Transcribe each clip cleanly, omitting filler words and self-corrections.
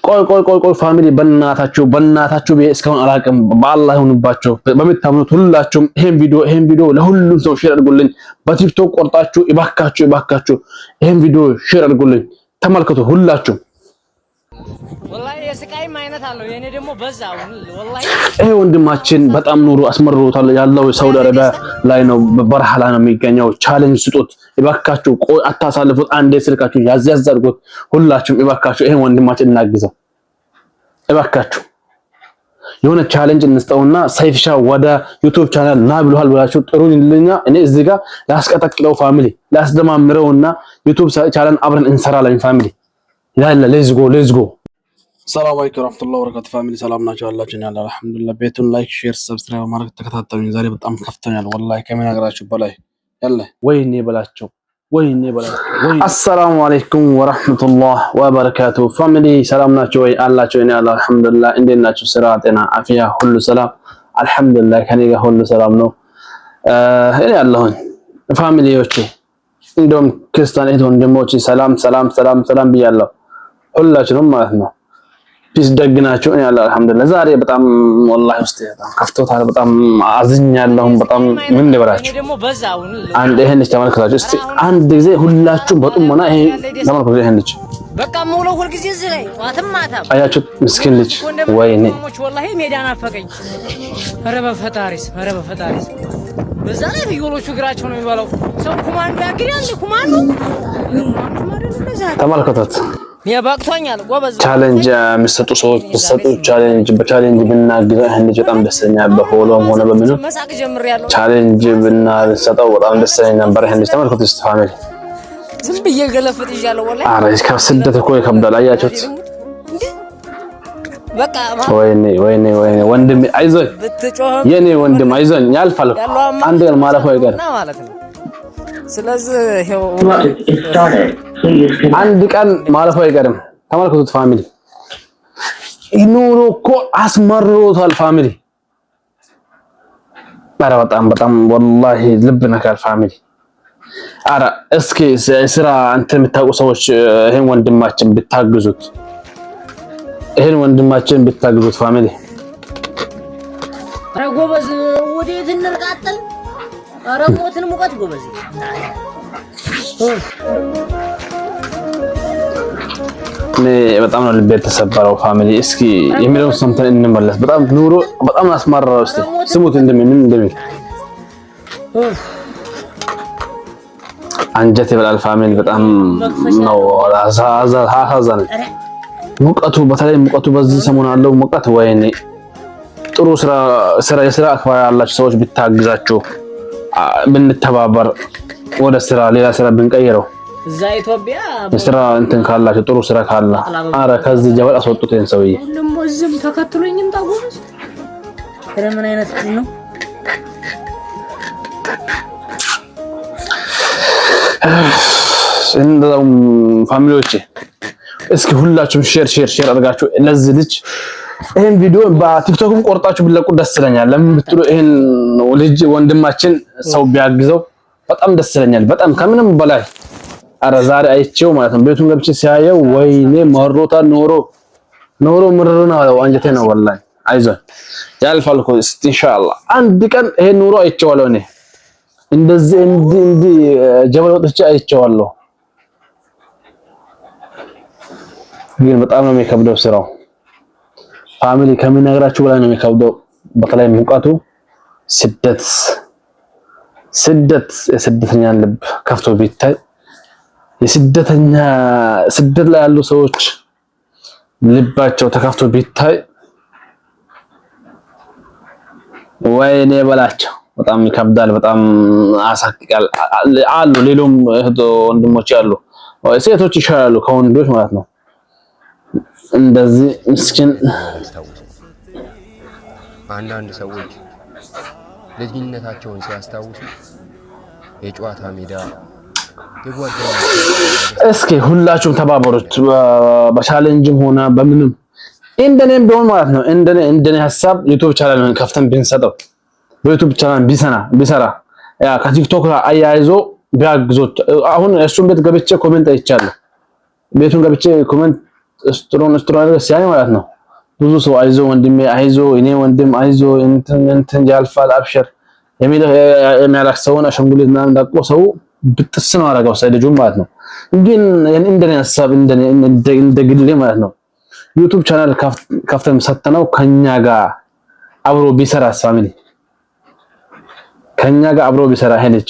ቆይ ፋሚሊ በእናታችሁ እስካሁን አላቅም በአላህ ይሁንባችሁ በመታመኑት ሁላችሁም ይሄን ቪዲዮ ለሁሉም ሰው ሼር አድርጉልኝ በቲክቶክ ቆርጣችሁ ይባካችሁ ይሄን ቪዲዮ ሼር አድርጉልኝ ተመልከቱ ሁላችሁም ወላሂ የስቃይም አይነት አለው የኔ ደግሞ በዛው ወላሂ ይሄ ወንድማችን በጣም ኑሮ አስመርሮታል ያለው ሳውዲ አረቢያ ላይ ነው በበረሃ ላይ ነው የሚገኘው ቻሌንጅ ስጡት ይባካችሁ ቆይ አታሳልፉት አንዴ ስልካችሁ ያዝ አድርጉት ሁላችሁም ይባካችሁ ይሄን ወንድማችን እናግዘው ይባካችሁ የሆነ ቻሌንጅ እንስጠውና ሰይፍሻ ወደ ዩቲዩብ ቻናል ና ብሏችሁ ጥሩልኝና እኔ እዚህ ጋር ላስቀጠቅለው ፋሚሊ ላስደማምረውና ዩቲዩብ ቻናል አብረን እንሰራለን ፋሚሊ ያላ ሌትስ ጎ ሰላም አለይኩም ወራህመቱላሂ ወበረካቱ ፋሚሊ ሰላም ናችሁ አላችሁ እኛ አልሐምዱሊላህ ቤቱን ላይክ ሼር ሰብስክራይብ ማድረግ ተከታተሉኝ ዛሬ በጣም ከፍተኛል ወላሂ ከመናገራችሁ በላይ ያለ ወይኔ በላቸው አሰላሙ አለይኩም ወራህመቱላሂ ወበረካቱ ፋሚሊ ሰላም ናችሁ ወይ አላችሁ እኛ አልሐምዱሊላህ እንዴት ናችሁ ስራ ጤና አፍያ ሁሉ ሰላም አልሐምዱሊላህ ከኔ ጋር ሁሉ ሰላም ነው እኔ ያለሁኝ ፋሚሊዎቼ እንደውም ክርስቲያን እህት ወንድሞቼ ሰላም ብያለሁ ሁላችሁም ማለት ነው ፒስ ደግናችሁ እኔ አልሐምዱሊላህ ዛሬ በጣም ወላሂ ውስጥ በጣም ከፍቶታል በጣም አዝኛለሁ በጣም ምን ልበላችሁ አንድ ይሄን ልጅ ተመልከታችሁ እስቲ አንድ ጊዜ ሁላችሁም በጥሞና ይሄ ተመልከቱ ይሄን ልጅ በቃ ሙሉ ሁሉ ጊዜ እዚህ ላይ ማታ አያችሁት ምስኪን ልጅ ወይኔ ወላሂ ሜዳ ናፈቀኝ ኧረ በፈጣሪስ በዛ ላይ ፍየሎቹ እግራቸው ነው የሚባለው ሰው ኮማንዶ ያግሪያል ኮማንዶ ተመልከቱት ያባክቷኛል ጎበዝ ቻሌንጅ የሚሰጡ ሰዎች በቻሌንጅ ብናግዘው ይሄን ልጅ በጣም ደስተኛ በፎሎም ሆነ በምንም መሳቅ ጀምሬያለሁ ቻሌንጅ ብናሰጠው በጣም ደስተኛ ነበር ይሄን ልጅ ተመልከቱት እስቲ ፋሚሊ ዝም ብዬ ገለፍጥ ይያለው ወላሂ አረ እስከ ስደት እኮ ይከብዳል አያችሁት በቃ ወይኔ ወንድም አይዞህ የኔ ወንድም አይዞህ ያልፋል አንድ ቀን ማለፉ አይቀር ማለት ነው ስለዚህ ይሄው አንድ ቀን ማለፉ አይቀርም ተመልከቱት ፋሚሊ ኑሮ እኮ አስመርሮታል ፋሚሊ አረ በጣም ወላሂ ልብ ነካል ፋሚሊ አረ እስኪ ስራ አንተ የምታውቁ ሰዎች ይሄን ወንድማችን ብታግዙት ፋሚሊ አረ ጎበዝ ወዴት እንርቃጠል አረ ሞትን ሙቀት ጎበዝ በጣም ነው ልቤ ተሰበረው ፋሚሊ እስኪ የሚለውን ሰምተን እንመለስ በጣም ኑሮ በጣም አስመረረው እስቲ ስሙት እንደምን አንጀት ይበላል ፋሚሊ በጣም ነው አሳዛኝ ሙቀቱ በተለይ ሙቀቱ በዚህ ሰሞን አለው ሙቀት ወይኔ ጥሩ የስራ አክባሪ ያላችሁ ሰዎች ቢታግዛችሁ ብንተባበር ወደ ሌላ ስራ ብንቀይረው እዛ ኢትዮጵያ ስራ እንትን ካላችሁ ጥሩ ስራ ካላ አረ ከዚህ ጀበል አስወጡት ይሄን ሰውዬ ሁሉም እዚህም ተከትሎኝም ታጎስ ምን አይነት ነው እንደው ፋሚሊዎቼ እስኪ ሁላችሁም ሼር አድርጋችሁ ለዚህ ልጅ ይሄን ቪዲዮ በቲክቶክም ቆርጣችሁ ብለቁ ደስ ይለኛል ለምን ብትሉ ይሄን ልጅ ወንድማችን ሰው ቢያግዘው በጣም ደስ ይለኛል በጣም ከምንም በላይ አረ ዛሬ አይቼው ማለት ነው ቤቱን ገብቼ ሲያየው ወይኔ መሮታ ኖሮ ምርሩን አለው አንጀቴ ነው ወላሂ አይዞህ ያልፋል እኮ ኢንሻአላህ አንድ ቀን ይሄ ኑሮ አይቼዋለሁ እኔ እንደዚህ ጀበል ወጥቼ አይቼዋለሁ ግን በጣም ነው የሚከብደው ስራው ፋሚሊ ከመናገራችሁ በላይ ነው የሚከብደው በተለይ ሙቀቱ ስደተኛ ልብ ከፍቶ ቢታይ ስደት ላይ ያሉ ሰዎች ልባቸው ተከፍቶ ቢታይ ወይኔ በላቸው በጣም ይከብዳል በጣም አሳክቃል አሉ ሌሎም ወንድሞች አሉ ሴቶች ይሻላሉ ከወንዶች ማለት ነው እንደዚህ ምስኪን አንዳንድ ሰዎች ልጅነታቸውን ሲያስታውሱ የጨዋታ ሜዳ እስኪ ሁላችሁም ተባበሩት በቻሌንጅም ሆነ በምንም እንደኔም ቢሆን ማለት ነው እንደኔ ሐሳብ ዩቲዩብ ቻናልን ከፍተን ብንሰጠው በዩቲዩብ ቻናል ቢሰራ ያ ከቲክቶክ አያይዞ ቢያግዞት አሁን እሱን ቤት ገብቼ ኮሜንት አይቻለሁ ቤቱን ገብቼ ኮሜንት ስትሮን ሲያይ ማለት ነው ብዙ ሰው አይዞ ወንድሜ አይዞ እኔ ወንድም አይዞ እንትን ያልፋል አብሽር የሚያላክሰውን አሸንጉሊት ምናምን ዳቆ ሰው ብጥስ ነው አረጋው ሰይድጁ ማለት ነው። ግን እንደኔ ሐሳብ እንደ ግሌ ማለት ነው ዩቲዩብ ቻናል ከፍተን ሰተነው ከኛ ጋር አብሮ ቢሰራ ፋሚሊ ከኛ ጋር አብሮ ቢሰራ ሄለች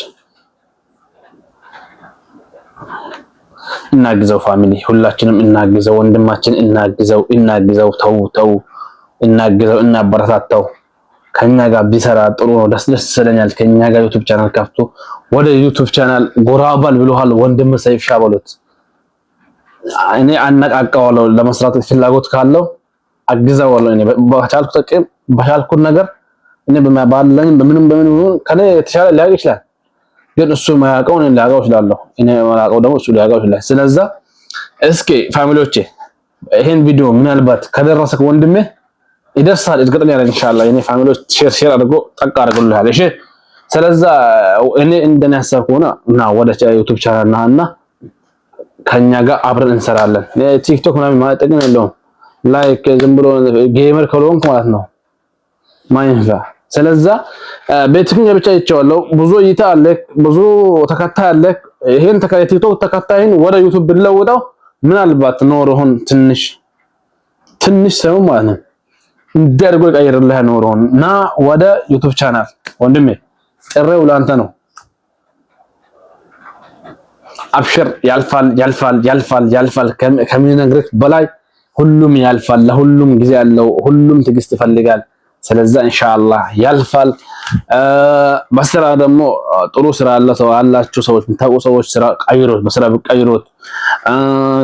እናግዘው ፋሚሊ ሁላችንም እናግዘው ወንድማችን እናግዘው ተው እናግዘው እናበረታታው ከኛ ጋር ቢሰራ ጥሩ ነው ደስ ይለኛል ከኛ ጋር ዩቲዩብ ቻናል ከፍቶ ወደ ዩቲዩብ ቻናል ጎራባል ብሎሃል ወንድም ሰይፍ ሻበሉት እኔ አነቃቃዋለሁ ለመስራት ፍላጎት ካለው አግዘዋለሁ እኔ በቻልኩት ነገር እኔ ባለኝ በምንም ከኔ የተሻለ ሊያውቅ ይችላል ግን እሱ ማያውቀው እኔ ሊያውቀው ይችላል እኔ ማያውቀው ደግሞ እሱ ሊያውቀው ይችላል ስለዚህ እስኪ ፋሚሊዎቼ ይሄን ቪዲዮ ምናልባት ከደረሰ ወንድሜ ይደርሳል እርግጠኛ ነኝ ኢንሻአላህ እኔ ፋሚሊዎች ሼር አድርጎ ጠቅ አድርጉልሃል እሺ ስለዚህ እኔ እንደኔ ሐሳብ ሆነ እና ወደ ዩቲዩብ ቻናል እና ከኛ ጋር አብረን እንሰራለን ቲክቶክ ምናምን ማጠቅም የለውም ላይክ ዝም ብሎ ጌመር ከሆንክ ማለት ነው ማይንፋ ስለዚህ በትክክል ብቻ ይቻላል ብዙ እይታ አለ ብዙ ተከታይ አለ ይሄን ቲክቶክ ተከታይን ወደ ዩቲዩብ ብለውጣው ምናልባት ኖርሆን ትንሽ ሰው ማለት ነው እንደርጎ ቀይርልህ ኖርሆን ና ወደ ዩቲዩብ ቻናል ወንድሜ ጥሬው ላንተ ነው አብሽር ያልፋል ከሚነግርህ በላይ ሁሉም ያልፋል ለሁሉም ጊዜ ያለው ሁሉም ትግስት ይፈልጋል ስለዚህ ኢንሻአላህ ያልፋል በስራ ደግሞ ጥሩ ስራ አላችሁ ሰዎች ምታውቁ ሰዎች ስራ ቀይሮት በስራ ብቀይሮት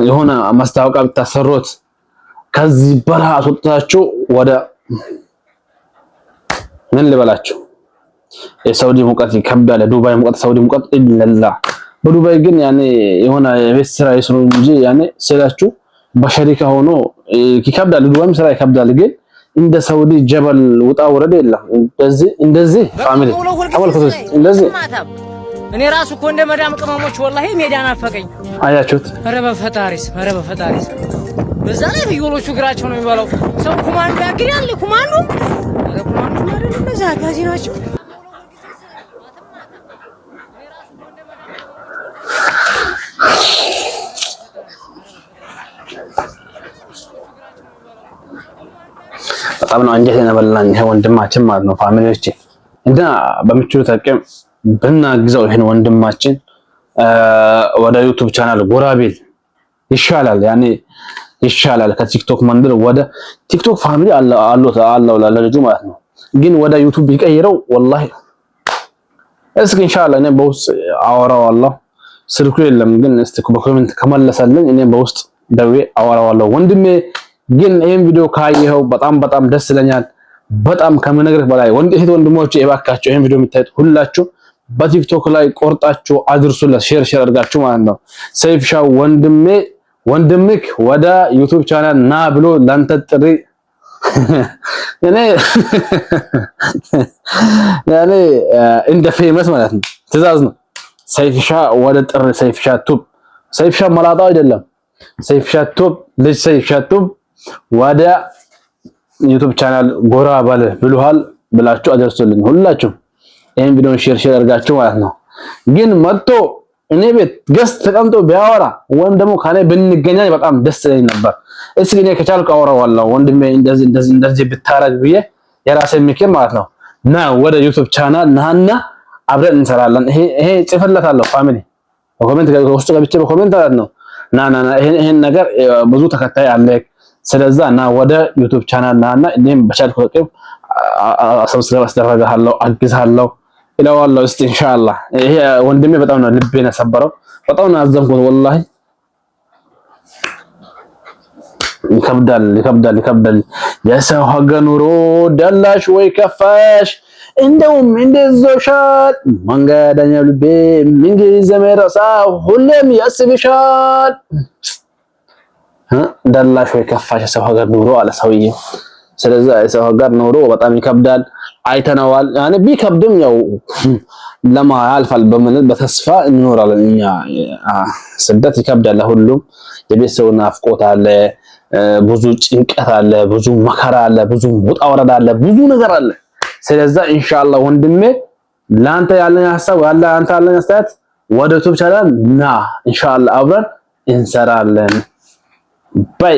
የሆነ ማስታወቂያ ብታሰሩት ከዚህ በረሃ አስወጣችሁ ወደ ምን ልበላችሁ የሳውዲ ሙቀት ይከብዳል ዱባይ ሙቀት ሳውዲ ሙቀት ኢላላ በዱባይ ግን ያኔ የሆነ የቤት ስራ ይስሩ እንጂ ያኔ ስራችሁ በሸሪካ ሆኖ ይከብዳል ዱባይም ስራ ይከብዳል ግን እንደ ሳውዲ ጀበል ውጣ ወረደ የለም እንደዚህ ፋሚሊ ተመልከቱ እንደዚህ እኔ ራሱ እኮ እንደ መዳም ቅመሞች ወላሂ ሜዳ ናፈቀኝ አያችሁት ኧረ በፈጣሪስ በዛ ላይ ፍየሎቹ እግራቸው ነው የሚባለው ሰው ኮማንዶ ያግዳል ኮማንዶ ማለት እንደዛ ጋዚ ናቸው በጣም ነው አንጀት የነበላኝ ይሄ ወንድማችን ማለት ነው ፋሚሊዎቼ እና በምችሉት አቅም ብናግዘው ይሄን ወንድማችን ወደ ዩቲዩብ ቻናል ጎራቤል ይሻላል ያኔ ይሻላል ከቲክቶክ መንደር ወደ ቲክቶክ ፋሚሊ አለው ለልጁ ማለት ነው ግን ወደ ዩቲዩብ ይቀይረው ወላሂ እስኪ ኢንሻአላህ እኔ በውስጥ አወራዋለሁ ስልኩ የለም ግን እስቲ በኮሜንት ከመለሰልኝ እኔ በውስጥ ደዌ አወራዋለሁ ወንድሜ ግን ይሄን ቪዲዮ ካየኸው በጣም ደስ ይለኛል በጣም ከመነግርህ በላይ ወንድሞቼ እባካችሁ ይሄን ቪዲዮ የምታዩት ሁላችሁ በቲክቶክ ላይ ቆርጣችሁ አድርሱለት ሼር አድርጋችሁ ማለት ነው ሰይፍ ሻው ወንድምክ ወደ ዩቲዩብ ቻናል ና ብሎ ላንተ ጥሪ ያኔ እንደ ፌመስ ማለት ነው ትእዛዝ ነው ሰይፍ ሻ ወደ ጥሪ ሰይፍ ሻ መላጣው አይደለም ሰይፍ ሻ ቱብ ልጅ ሰይፍ ሻ ቱብ ወደ ዩቲዩብ ቻናል ጎራ ባለ ብሉሃል ብላችሁ አደርሱልኝ ሁላችሁ ይሄን ቪዲዮን ሼር አድርጋችሁ ማለት ነው ግን መጥቶ እኔ ቤት ገስት ተቀምጦ ቢያወራ ወይም ደግሞ ካኔ ብንገናኝ በጣም ደስ ይለኝ ነበር እስኪ እኔ ከቻልኩ አወራዋለሁ ወንድሜ እንደዚህ ብታረግ ብዬ የራሴ ምክር ማለት ነው ና ወደ ዩቲዩብ ቻናል ናና አብረን እንሰራለን ይሄ ጽፈለታለሁ ፋሚሊ በኮሜንት ውስጥ ገብቼ በኮሜንት ማለት ነው ና ይሄን ነገር ብዙ ተከታይ አለ ስለዚህ ና ወደ ዩቲዩብ ቻናል ናና እኔም በቻልኩ አቅም ሰብስክራይብ አስደርጋለሁ አግዛለሁ ኢላዋላህ እስቲ ኢንሻአላህ ይሄ ወንድሜ በጣም ነው ልቤን ያሰበረው በጣም ነው አዘንኩት ወላሂ ይከብዳል የሰው ሀገር ኑሮ ደላሽ ወይ ከፋሽ እንደውም እንደዞሻል መንገደኛው ልቤ ምንጊዜ መረሳው ሁሌም ያስብሻል ደላሽ ወይ ከፋሽ የሰው ሀገር ኑሮ አለ ሰውዬው ስለዚህ የሰው ሀገር ኑሮ በጣም ይከብዳል አይተናዋል ያኔ ቢከብድም ያው ለማ ያልፋል በመንል በተስፋ እንኖራለን እኛ ስደት ይከብዳል ሁሉም የቤተሰብ ናፍቆት አለ ብዙ ጭንቀት አለ፣ ብዙ መከራ አለ፣ ብዙ ውጣ ወረዳ አለ፣ ብዙ ነገር አለ። ስለዚህ ኢንሻአላህ ወንድሜ ላንተ ያለኝ ሐሳብ አንተ ያለኝ አስተያየት ወደ ዩቲዩብ ቻናል ና ኢንሻአላህ አብረን እንሰራለን ባይ